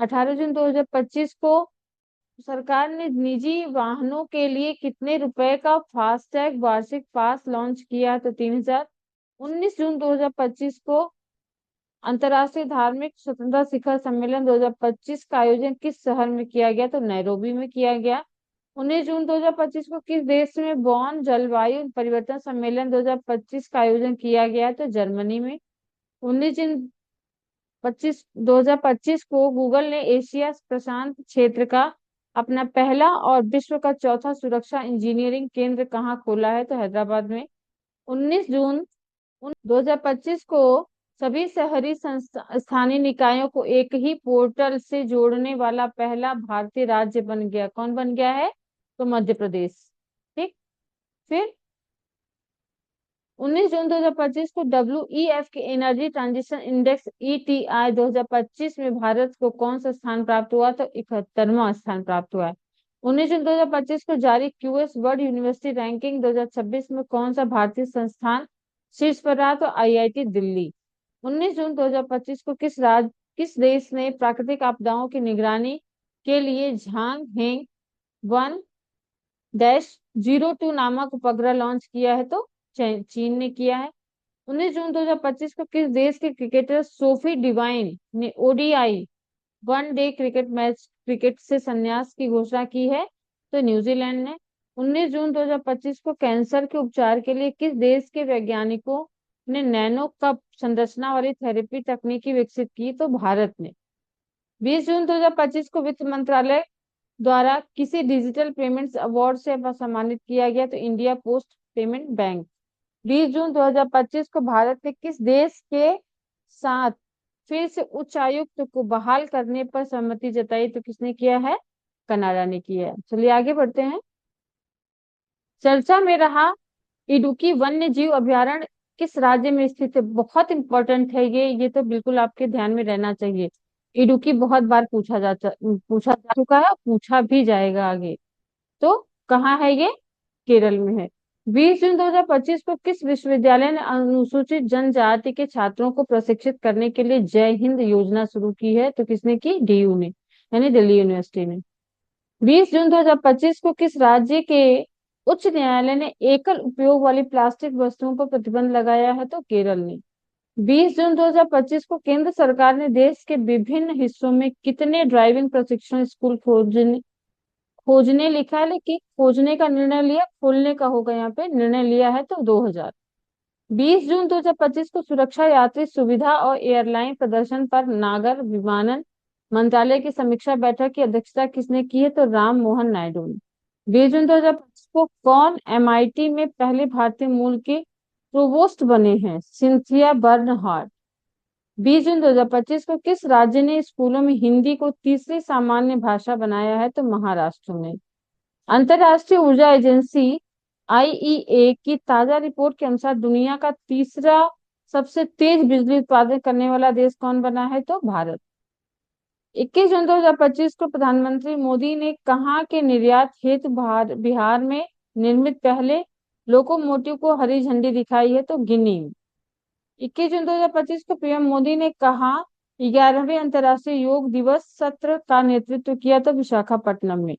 18 जून 2025 को सरकार ने निजी वाहनों के लिए कितने रुपए का फास्टैग वार्षिक पास लॉन्च किया? तो 3,000। 19 जून 2025 को अंतर्राष्ट्रीय धार्मिक स्वतंत्रता शिखर सम्मेलन 2025 का आयोजन किस शहर में किया गया? तो नैरोबी में किया गया। 19 जून 2025 को किस देश में बॉन जलवायु परिवर्तन सम्मेलन 2025 का आयोजन किया गया? तो जर्मनी में। 19 जून 2025 को गूगल ने एशिया प्रशांत क्षेत्र का अपना पहला और विश्व का चौथा सुरक्षा इंजीनियरिंग केंद्र कहाँ खोला है? तो हैदराबाद में। 19 जून 2025 को सभी शहरी स्थानीय निकायों को एक ही पोर्टल से जोड़ने वाला पहला भारतीय राज्य बन गया। कौन बन गया है? तो मध्य प्रदेश। ठीक। फिर 19 जून 2025 को WEF के एनर्जी ट्रांजिशन इंडेक्स ETI 2025 में भारत को कौन सा स्थान प्राप्त हुआ? तो 71वां स्थान प्राप्त हुआ है। 19 जून 2025 को जारी QS वर्ल्ड यूनिवर्सिटी रैंकिंग 2026 में कौन सा भारतीय संस्थान शीर्ष पर रहा? तो IIT दिल्ली। 19 जून 2025 को किस देश ने प्राकृतिक आपदाओं की निगरानी के लिए झांग हेंग 1-02 नामक उपग्रह लॉन्च किया है? तो चीन ने किया है। 19 जून 2025 को किस देश के क्रिकेटर सोफी डिवाइन ने ODI वनडे क्रिकेट से संन्यास की घोषणा की है? तो न्यूजीलैंड ने। 19 जून 2025 को कैंसर के उपचार के लिए किस देश के वैज्ञानिकों ने नैनो कप संरचना वाली थेरेपी तकनीकी विकसित की? तो भारत ने। 20 जून 2025 को वित्त मंत्रालय द्वारा किसी डिजिटल पेमेंट्स अवार्ड से सम्मानित किया गया? तो इंडिया पोस्ट पेमेंट बैंक। 20 जून 2025 को भारत ने किस देश के साथ फिर से उच्चायुक्त को बहाल करने पर सहमति जताई? तो किसने किया है? कनाडा ने किया है। चलिए आगे बढ़ते हैं। चर्चा में रहा इडुक्की वन्य जीव अभयारण्य किस राज्य में स्थित है? बहुत इंपॉर्टेंट है ये तो बिल्कुल आपके ध्यान में रहना चाहिए। इडुक्की बहुत बार पूछा जा चुका है और पूछा भी जाएगा आगे। तो कहाँ है ये? केरल में है। 20 जून 2025 को किस विश्वविद्यालय ने अनुसूचित जनजाति के छात्रों को प्रशिक्षित करने के लिए जय हिंद योजना शुरू की है? तो किसने की? DU ने, यानी दिल्ली यूनिवर्सिटी ने। 20 जून 2025 को किस राज्य के उच्च न्यायालय ने एकल उपयोग वाली प्लास्टिक वस्तुओं पर प्रतिबंध लगाया है? तो केरल ने। 20 जून 2025 को केंद्र सरकार ने देश के विभिन्न हिस्सों में कितने ड्राइविंग प्रशिक्षण स्कूल खोजने लिखा है, लेकिन खोजने का निर्णय लिया, खोलने का होगा यहाँ पे, निर्णय लिया है तो 2000। 20 जून 2025 को सुरक्षा यात्री सुविधा और एयरलाइन प्रदर्शन पर नागर विमानन मंत्रालय की समीक्षा बैठक की अध्यक्षता किसने की है? तो राम मोहन नायडू ने। 20 जून 2025 को कौन MIT में पहले भारतीय मूल के प्रोवोस्ट बने हैं? Cynthia Bernhard. 20 जून 2025 को किस राज्य ने स्कूलों में हिंदी को तीसरी सामान्य भाषा बनाया है? तो महाराष्ट्र में। अंतरराष्ट्रीय ऊर्जा एजेंसी IEA की ताजा रिपोर्ट के अनुसार दुनिया का तीसरा सबसे तेज बिजली उत्पादन करने वाला देश कौन बना है? तो भारत। 21 जून 2025 को प्रधानमंत्री मोदी ने कहा कि निर्यात हेतु बिहार में निर्मित पहले लोकोमोटिव को हरी झंडी दिखाई है? तो गिनी। 21 जून 2025 को PM मोदी ने कहा 11वें अंतर्राष्ट्रीय योग दिवस सत्र का नेतृत्व किया? तो विशाखापट्टनम में।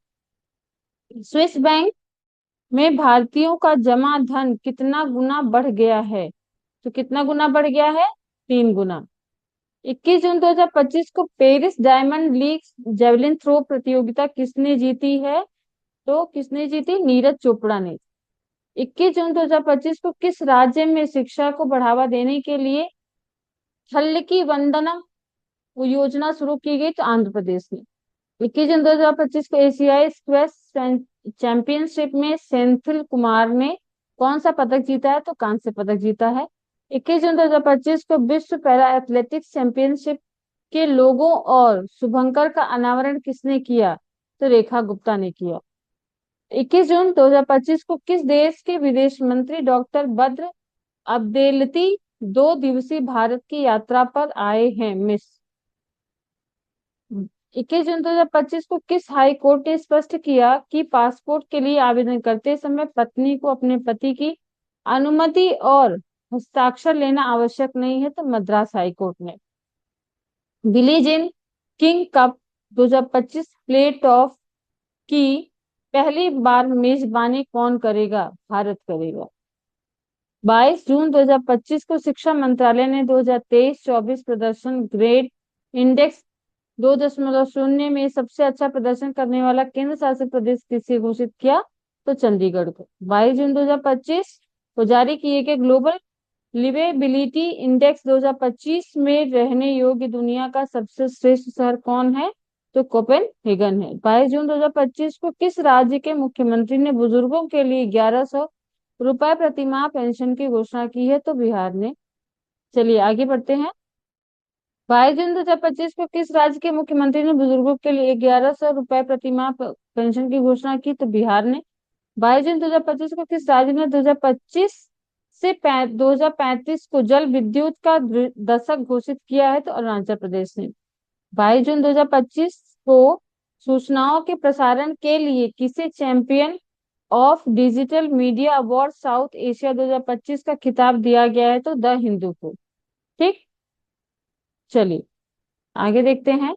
स्विस बैंक में भारतीयों का जमा धन कितना गुना बढ़ गया है? तो कितना गुना बढ़ गया है? 3 गुना। 21 जून 2025 को Paris diamond league javelin throw प्रतियोगिता किसने जीती है? तो किसने जीती? नीरज चोपड़ा ने। 21 जून 2025 को किस राज्य में शिक्षा को बढ़ावा देने के लिए थल की वंदना योजना शुरू की गई? तो आंध्र प्रदेश ने। 21 जून 2025 को एशियाई स्क्वैश चैंपियनशिप में सेंथिल कुमार ने कौन सा पदक जीता है? तो कांस्य पदक जीता है। 21 जून 2025 को विश्व पैरा एथलेटिक्स चैंपियनशिप के लोगो और शुभंकर का अनावरण किसने किया? तो रेखा गुप्ता ने किया। 21 जून 2025 को किस देश के विदेश मंत्री डॉक्टर बद्र अब्देलती 2 दिवसीय भारत की यात्रा पर आए हैं? मिस। 21 जून 2025 को किस हाई कोर्ट ने स्पष्ट किया कि पासपोर्ट के लिए आवेदन करते समय पत्नी को अपने पति की अनुमति और हस्ताक्षर लेना आवश्यक नहीं है? तो मद्रास हाई कोर्ट ने। बिली जेन किंग कप 2025 प्लेट ऑफ की पहली बार मेजबानी कौन करेगा? भारत करेगा। 22 जून 2025 को शिक्षा मंत्रालय ने 2023-24 प्रदर्शन ग्रेड इंडेक्स 2.0 में सबसे अच्छा प्रदर्शन करने वाला केंद्र शासित प्रदेश किसे घोषित किया? तो चंडीगढ़ को। 22 जून 2025 को जारी किए गए ग्लोबल लिवेबिलिटी इंडेक्स 2025 में रहने योग्य दुनिया का सबसे श्रेष्ठ शहर कौन है? तो कोपेनहेगन है। 22 जून 2025 को किस राज्य के मुख्यमंत्री ने बुजुर्गों के लिए 1100 रुपए प्रतिमाह पेंशन की घोषणा की है? तो बिहार ने। चलिए आगे बढ़ते हैं। 22 जून 2025 को किस राज्य के मुख्यमंत्री ने बुजुर्गों के लिए 1100 रुपए प्रतिमाह पेंशन की घोषणा की? तो बिहार ने। 22 जून 2025 को किस राज्य ने 2025 से 2035 को जल विद्युत का दशक घोषित किया है? तो अरुणाचल प्रदेश ने। 22 जून 2025 को सूचनाओं के प्रसारण के लिए किसे champion of digital media award south Asia 2025 का खिताब दिया गया है? तो द हिंदू को। ठीक, चलिए आगे देखते हैं।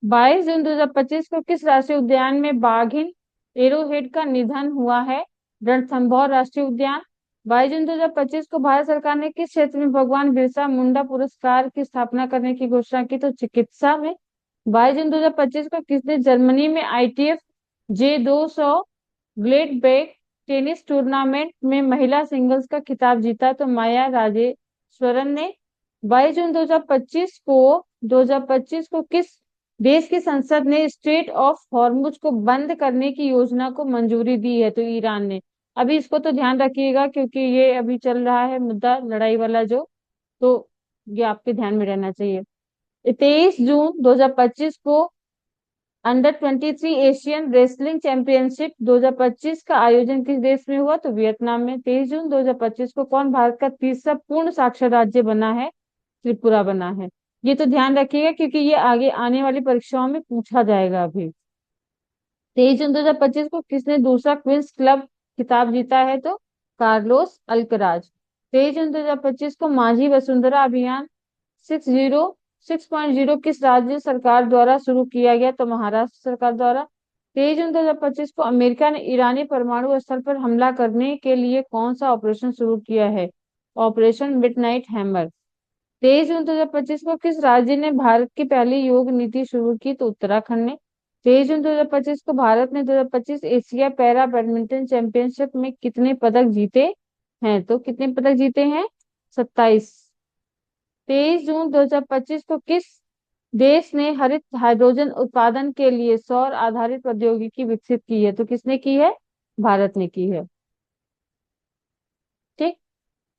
22 जून 2025 को किस राष्ट्रीय उद्यान में बाघिन एरोहेड का निधन हुआ है? रणथंभौर राष्ट्रीय उद्यान। 22 जून 2025 को भारत सरकार ने किस क्षेत्र में भगवान बिरसा मुंडा पुरस्कार की स्थापना करने की घोषणा की? तो चिकित्सा में। 22 जून 2025 को किसने जर्मनी में ITF J200 ग्लेडबैक टेनिस टूर्नामेंट में महिला सिंगल्स का खिताब जीता? तो माया राजेश्वरन ने। 22 जून 2025 को किस देश की संसद ने स्ट्रेट ऑफ हॉर्मुज को बंद करने की योजना को मंजूरी दी है? तो ईरान ने। अभी इसको तो ध्यान रखिएगा क्योंकि ये अभी चल रहा है मुद्दा लड़ाई वाला जो, तो ये आपके ध्यान में रहना चाहिए। 23 जून 2025 को अंडर 23 एशियन रेसलिंग चैंपियनशिप 2025 का आयोजन किस देश में हुआ? तो वियतनाम में। 23 जून 2025 को कौन भारत का तीसरा पूर्ण साक्षर राज्य बना है? त्रिपुरा बना है। ये तो ध्यान रखिएगा क्योंकि ये आगे आने वाली परीक्षाओं में पूछा जाएगा अभी। 23 जून 2025 को किसने दूसरा क्वींस क्लब खिताब जीता है? तो कार्लोस अल्कराज। 23 जून 2025 को माझी वसुंधरा अभियान 6.0 किस राज्य सरकार द्वारा शुरू किया गया? तो महाराष्ट्र सरकार द्वारा। 23 जून 2025 को अमेरिका ने ईरानी परमाणु स्थल पर हमला करने के लिए कौन सा ऑपरेशन शुरू किया है? Operation midnight hammer. 23 जून 2025 को किस राज्य ने भारत की पहली योग नीति शुरू की? तो उत्तराखंड ने। 23 जून 2025 को भारत ने 2025 एशिया पैरा बैडमिंटन चैंपियनशिप में कितने पदक जीते हैं? तो कितने पदक जीते हैं? 27। 23 जून 2025 को किस देश ने हरित हाइड्रोजन उत्पादन के लिए सौर आधारित प्रौद्योगिकी विकसित की है? तो किसने की है? भारत ने की है। ठीक।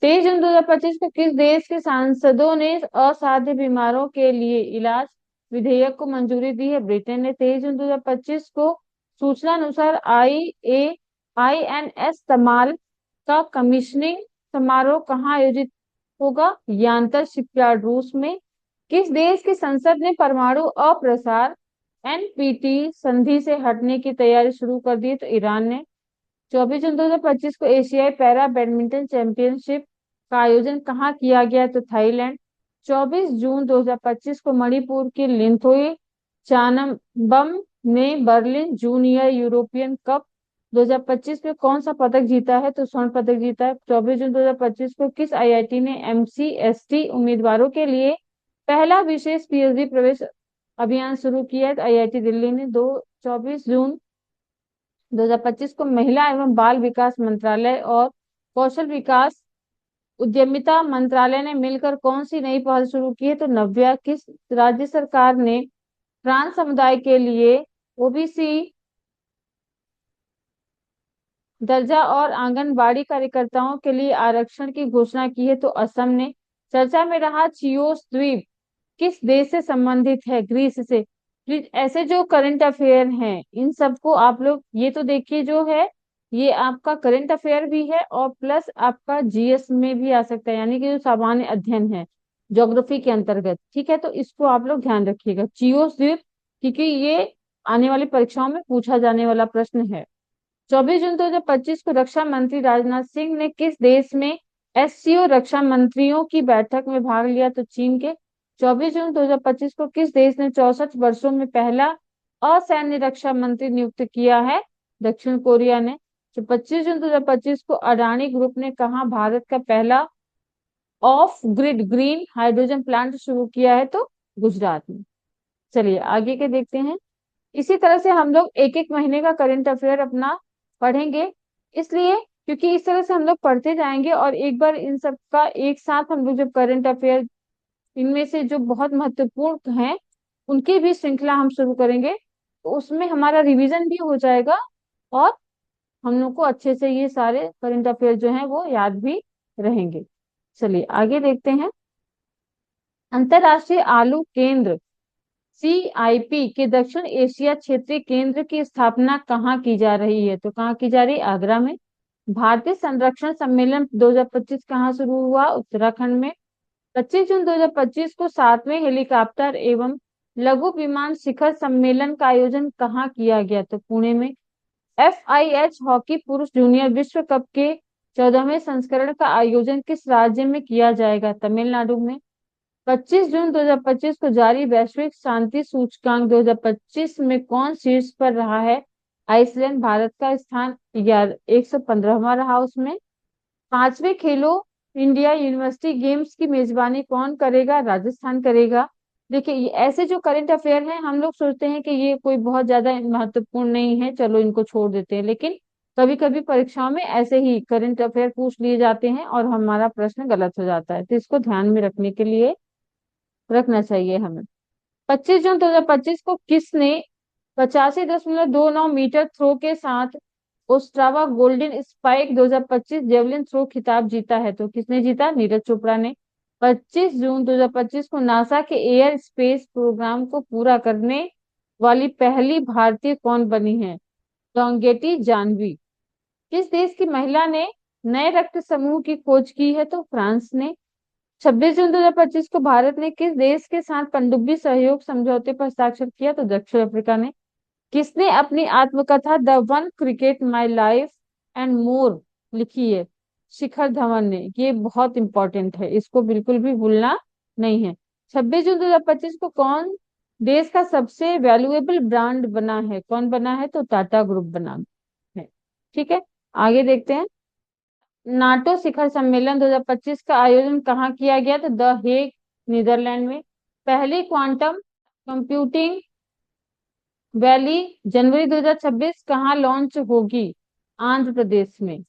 23 जून 2025 को किस देश के सांसदों ने असाध्य बीमारों के लिए इलाज विधेयक को मंजूरी दी है? ब्रिटेन ने। 23 जून 2025 को सूचना अनुसार INS तमाल का कमीशनिंग समारोह कहाँ आयोजित होगा? यांतर शिपयार्ड रूस में। किस देश की संसद ने परमाणु अप्रसार NPT संधि से हटने की तैयारी शुरू कर दी? तो ईरान ने। 24 जून 2025 को एशियाई पैरा बैडमिंटन चैंपियनशिप का आयोजन कहाँ किया गया? तो थाईलैंड। 24 जून 2025 को मणिपुर की लिंथोई चानबम ने बर्लिन जूनियर यूरोपियन कप 2025 में कौन सा पदक जीता है? तो स्वर्ण पदक जीता है। 24 जून 2025 को किस IIT ने MCST उम्मीदवारों के लिए पहला विशेष PhD प्रवेश अभियान शुरू किया है? तो IIT दिल्ली ने। 24 जून 2025 को महिला एवं बाल विकास मंत्रालय और कौशल विकास उद्यमिता मंत्रालय ने मिलकर कौन सी नई पहल शुरू की है? तो नव्या। किस राज्य सरकार ने ट्रांस समुदाय के लिए OBC दर्जा और आंगनबाड़ी कार्यकर्ताओं के लिए आरक्षण की घोषणा की है? तो असम ने। चर्चा में रहा चियोस द्वीप किस देश से संबंधित है? ग्रीस से। प्लीज ऐसे जो करंट अफेयर हैं इन सबको आप लोग ये तो देखिए, जो है ये आपका करंट अफेयर भी है और प्लस आपका GS में भी आ सकता है, यानी कि जो सामान्य अध्ययन है ज्योग्राफी के अंतर्गत। ठीक है, तो इसको आप लोग ध्यान रखिएगा चियोस द्वीप, क्योंकि ये आने वाली परीक्षाओं में पूछा जाने वाला प्रश्न है। 24 जून 2025 को रक्षा मंत्री राजनाथ सिंह ने किस देश में SCO रक्षा मंत्रियों की बैठक में भाग लिया? तो चीन के। 24 जून 2025 को किस देश ने 64 वर्षों में पहला असैन्य रक्षा मंत्री नियुक्त किया है? दक्षिण कोरिया ने। तो 25 जून 2025 को अडानी ग्रुप ने कहा भारत का पहला of grid green hydrogen plant शुरू किया है? तो गुजरात में। चलिए आगे के देखते हैं। इसी तरह से हम लोग एक एक महीने का करंट अफेयर अपना पढ़ेंगे, इसलिए क्योंकि इस तरह से हम लोग पढ़ते जाएंगे और एक बार इन सब का एक साथ हम लोग जब करंट अफेयर इनमें से जो बहुत महत्वपूर्ण हैं उनकी भी श्रृंखला हम शुरू करेंगे, तो उसमें हमारा रिवीजन भी हो जाएगा और हम लोग को अच्छे से ये सारे करंट अफेयर जो हैं वो याद भी रहेंगे। चलिए आगे देखते हैं। अंतरराष्ट्रीय आलू केंद्र CIP के दक्षिण एशिया क्षेत्रीय केंद्र की स्थापना कहाँ की जा रही है? तो कहाँ की जा रही है? आगरा में। भारतीय संरक्षण सम्मेलन 2025 कहाँ शुरू हुआ? उत्तराखंड में। 25 जून 2025 को 7वें हेलीकॉप्टर एवं लघु विमान शिखर सम्मेलन का आयोजन कहाँ किया गया? तो पुणे में। FIH हॉकी पुरुष जूनियर विश्व कप के 14वें संस्करण का आयोजन किस राज्य में किया जाएगा? तमिलनाडु में। 25 जून 2025 को जारी वैश्विक शांति सूचकांक 2025 में कौन शीर्ष पर रहा है? आइसलैंड। भारत का स्थान 115वां रहा उसमें। 5वें खेलो इंडिया यूनिवर्सिटी गेम्स की मेजबानी कौन करेगा? राजस्थान करेगा। देखिए ये ऐसे जो करंट अफेयर हैं हम लोग सोचते हैं कि ये कोई बहुत ज्यादा महत्वपूर्ण नहीं है, चलो इनको छोड़ देते हैं, लेकिन कभी कभी परीक्षाओं में ऐसे ही करंट अफेयर पूछ लिए जाते हैं और हमारा प्रश्न गलत हो जाता है, तो इसको ध्यान में रखने के लिए रखना चाहिए हमें। 25 जून 2025 को किसने 85.29 मीटर थ्रो के साथ Ostrava golden spike 2025 javelin throw खिताब जीता है? तो किसने जीता? नीरज चोपड़ा ने। 25 जून 2025 को नासा के एयर स्पेस प्रोग्राम को पूरा करने वाली पहली भारतीय कौन बनी है? लोंगेटी जानवी। किस देश की महिला ने नए रक्त समूह की खोज की है? तो फ्रांस ने। 26 जून 2025 को भारत ने किस देश के साथ पनडुब्बी सहयोग समझौते पर हस्ताक्षर किया? तो दक्षिण अफ्रीका ने। किसने अपनी आत्मकथा the one cricket my life and more लिखी है? शिखर धवन ने। ये बहुत इंपॉर्टेंट है, इसको बिल्कुल भी भूलना नहीं है। 26 जून 2025 को कौन देश का सबसे वैल्यूएबल ब्रांड बना है? कौन बना है? तो टाटा ग्रुप बना है। ठीक है आगे देखते हैं। नाटो शिखर सम्मेलन 2025 का आयोजन कहाँ किया गया? तो द हेग नीदरलैंड में। पहली क्वांटम कंप्यूटिंग वैली जनवरी 2026 कहाँ लॉन्च होगी? आंध्र प्रदेश में।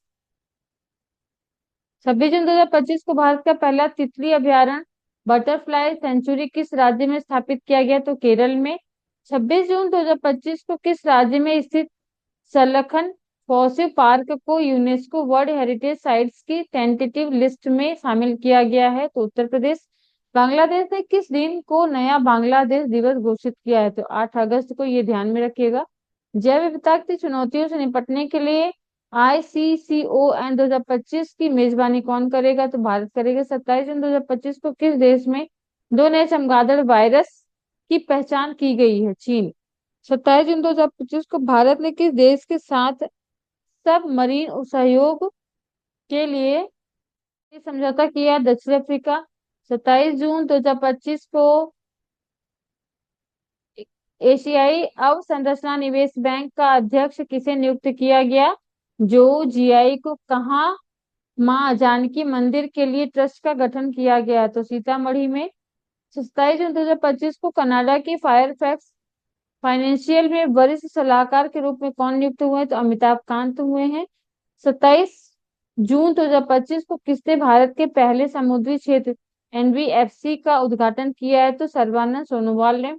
26 जून 2025 को भारत का पहला तितली अभयारण्य बटरफ्लाई सेंचुरी किस राज्य में स्थापित किया गया? तो केरल में। 26 जून 2025 को किस राज्य में स्थित सलखन फॉसिल पार्क को यूनेस्को वर्ल्ड हेरिटेज साइट्स की टेंटेटिव लिस्ट में शामिल किया गया है? तो उत्तर प्रदेश। बांग्लादेश ने किस दिन को नया बांग्लादेश दिवस घोषित किया है? तो 8 अगस्त को, ये ध्यान में रखिएगा। जैव विविधता की चुनौतियों से निपटने के लिए ICCON 2025 की मेजबानी कौन करेगा? तो भारत करेगा। 27 जून 2025 को किस देश में दो नए चमगादड़ वायरस की पहचान की गई है? चीन। 27 जून 2025 को भारत ने किस देश के साथ सब मरीन सहयोग के लिए ये समझौता किया? दक्षिण अफ्रीका। 27 जून 2025 को एशियाई अवसंरचना निवेश बैंक का अध्यक्ष किसे नियुक्त किया गया? जो GI को कहाँ माँ जानकी मंदिर के लिए ट्रस्ट का गठन किया गया? तो सीतामढ़ी में। 27 जून 2025 को कनाडा की फायरफैक्स फाइनेंशियल में वरिष्ठ सलाहकार के रूप में कौन नियुक्त हुए? तो अमिताभ कांत हुए हैं। 27 जून 2025 को किसने भारत के पहले समुद्री क्षेत्र NBFC का उद्घाटन किया है? तो सर्बानंद सोनोवाल ने।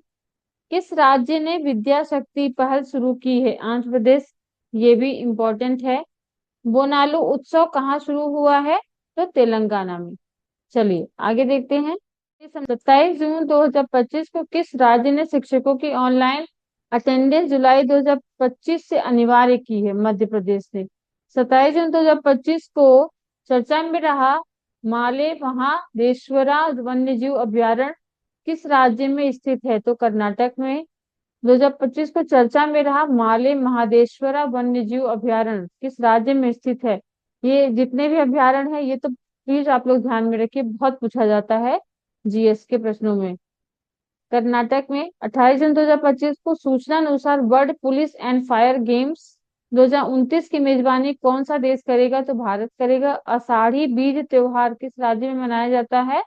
किस राज्य ने विद्या शक्ति पहल शुरू की है? आंध्र प्रदेश। ये भी इम्पोर्टेंट है। बोनालू उत्सव कहाँ शुरू हुआ है? तो तेलंगाना में। चलिए आगे देखते हैं। 27 जून 2025 को किस राज्य ने शिक्षकों की ऑनलाइन अटेंडेंस जुलाई 2025 से अनिवार्य की है? मध्य प्रदेश ने। 27 जून 2025 को चर्चा में रहा माले महादेश्वरा वन्यजीव अभयारण्य किस राज्य में स्थित है? तो कर्नाटक में। 2025 को चर्चा में रहा माले महादेश्वरा वन्यजीव अभयारण्य किस राज्य में स्थित है? ये जितने भी अभयारण्य है ये तो प्लीज आप लोग ध्यान में रखिए, बहुत पूछा जाता है। जीएस के प्रश्नों में। कर्नाटक में 28 जून 2025 को सूचना अनुसार world police and fire games 2029 की मेजबानी कौन सा देश करेगा? तो भारत करेगा। आषाढ़ी बीज त्योहार किस राज्य में मनाया जाता है?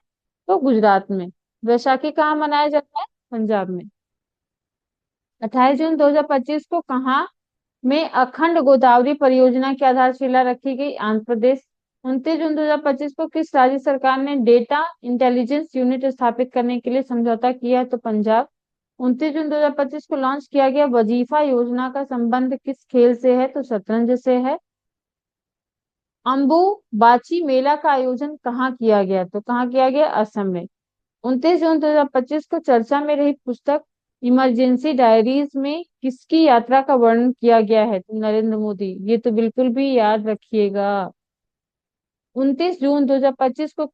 तो गुजरात में। वैशाखी कहाँ मनाया जाता है? पंजाब में। 28 जून 2025 को कहाँ में अखंड गोदावरी परियोजना की आधारशिला रखी गई? आंध्र प्रदेश। 29 जून 2025 को किस राज्य सरकार ने डेटा इंटेलिजेंस यूनिट स्थापित करने के लिए समझौता किया? तो पंजाब। 29 जून 2025 को लॉन्च किया गया वजीफा योजना का संबंध किस खेल से है? तो शतरंज से है। अम्बुबाची मेला का आयोजन कहाँ किया गया? तो कहाँ किया गया? असम में। 29 जून 2025 को चर्चा में रही पुस्तक इमरजेंसी डायरीज में किसकी यात्रा का वर्णन किया गया है? तो नरेंद्र मोदी। ये तो बिल्कुल भी याद रखिएगा। 29 जून 2025 को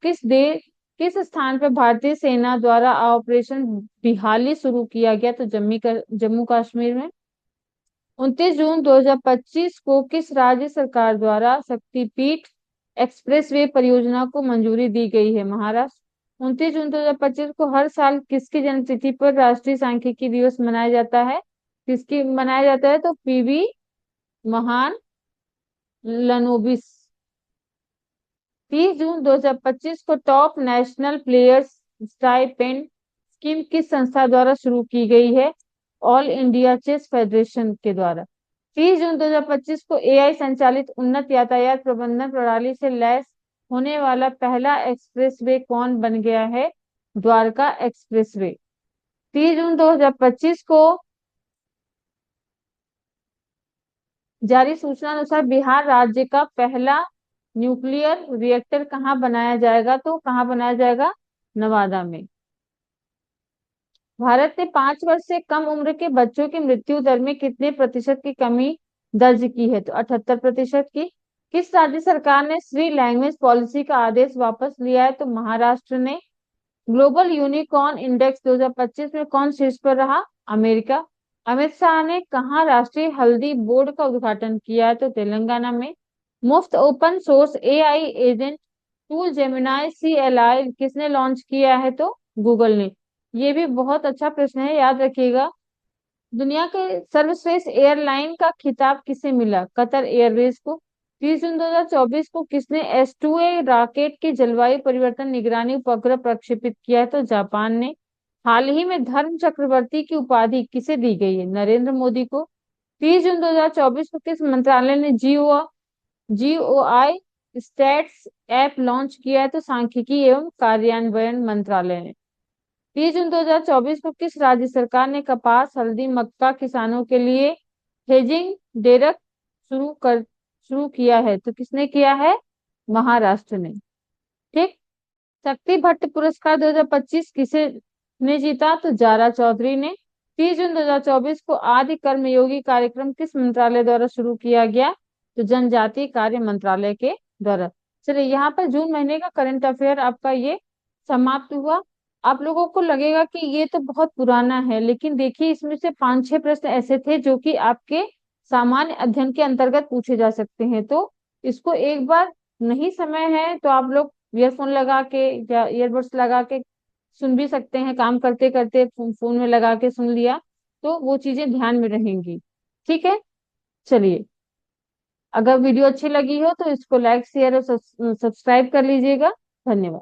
किस स्थान पर भारतीय सेना द्वारा ऑपरेशन बिहाली शुरू किया गया? तो जम्मू कश्मीर में। 29 जून 2025 को किस राज्य सरकार द्वारा शक्तिपीठ एक्सप्रेसवे परियोजना को मंजूरी दी गई है? महाराष्ट्र। 29 जून 2025 को हर साल किसकी जन्मतिथि पर राष्ट्रीय सांख्यिकी दिवस मनाया जाता है? किसकी मनाया जाता है? तो पीवी महान लनोबिस। 30 जून 2025 को top national players stipend scheme किस संस्था द्वारा शुरू की गई है? ऑल इंडिया चेस फेडरेशन के द्वारा। 30 जून 2025 को एआई संचालित उन्नत यातायात प्रबंधन प्रणाली से लैस होने वाला पहला एक्सप्रेसवे कौन बन गया है? द्वारका एक्सप्रेसवे। 30 जून 2025 को जारी सूचना अनुसार बिहार राज्य का पहला न्यूक्लियर रिएक्टर कहाँ बनाया जाएगा? तो कहाँ बनाया जाएगा? नवादा में। भारत ने 5 वर्ष से कम उम्र के बच्चों की मृत्यु दर में कितने प्रतिशत की कमी दर्ज की है? तो 78% की। किस राज्य सरकार ने श्री लैंग्वेज पॉलिसी का आदेश वापस लिया है? तो महाराष्ट्र ने। ग्लोबल यूनिकॉर्न इंडेक्स 2025 में कौन शीर्ष पर रहा? अमेरिका। अमित शाह ने कहा राष्ट्रीय हल्दी बोर्ड का उद्घाटन किया है? तो तेलंगाना में। मुफ्त open source AI agent tool Gemini CLI किसने लॉन्च किया है? तो गूगल ने। ये भी बहुत अच्छा प्रश्न है, याद रखिएगा। दुनिया के सर्वश्रेष्ठ एयरलाइन का खिताब किसे मिला? कतर एयरवेज को। 30 जून 2024 को किसने S2A रॉकेट के जलवायु परिवर्तन निगरानी उपग्रह प्रक्षेपित किया है? तो जापान ने। हाल ही में धर्म चक्रवर्ती की उपाधि किसे दी गई है? नरेंद्र मोदी को। 30 जून 2024 को किस मंत्रालय ने GOI स्टैट्स ऐप लॉन्च किया है? तो सांख्यिकी एवं कार्यान्वयन मंत्रालय ने। 30 जून 2024 को किस राज्य सरकार ने कपास, हल्दी, मक्का किसानों के लिए हेजिंग डेरक शुरू किया है? तो किसने किया है? महाराष्ट्र ने। ठीक। शक्ति भट्ट पुरस्कार 2025 किसे ने जीता? तो जारा चौधरी ने। 30 जून 2024 को आदि कर्मयोगी कार्यक्रम किस मंत्रालय द्वारा शुरू किया गया? तो जनजातीय कार्य मंत्रालय के द्वारा। चलिए, यहाँ पर जून महीने का करंट अफेयर आपका ये समाप्त हुआ। आप लोगों को लगेगा कि ये तो बहुत पुराना है, लेकिन देखिए इसमें से 5-6 प्रश्न ऐसे थे जो कि आपके सामान्य अध्ययन के अंतर्गत पूछे जा सकते हैं। तो इसको एक बार, नहीं समय है तो आप लोग ईयरफोन लगा के या ईयरबड्स लगा के सुन भी सकते हैं, काम करते करते फोन में लगा के सुन लिया तो वो चीजें ध्यान में रहेंगी। ठीक है। चलिए, अगर वीडियो अच्छी लगी हो तो इसको लाइक, शेयर और सब्सक्राइब कर लीजिएगा। धन्यवाद।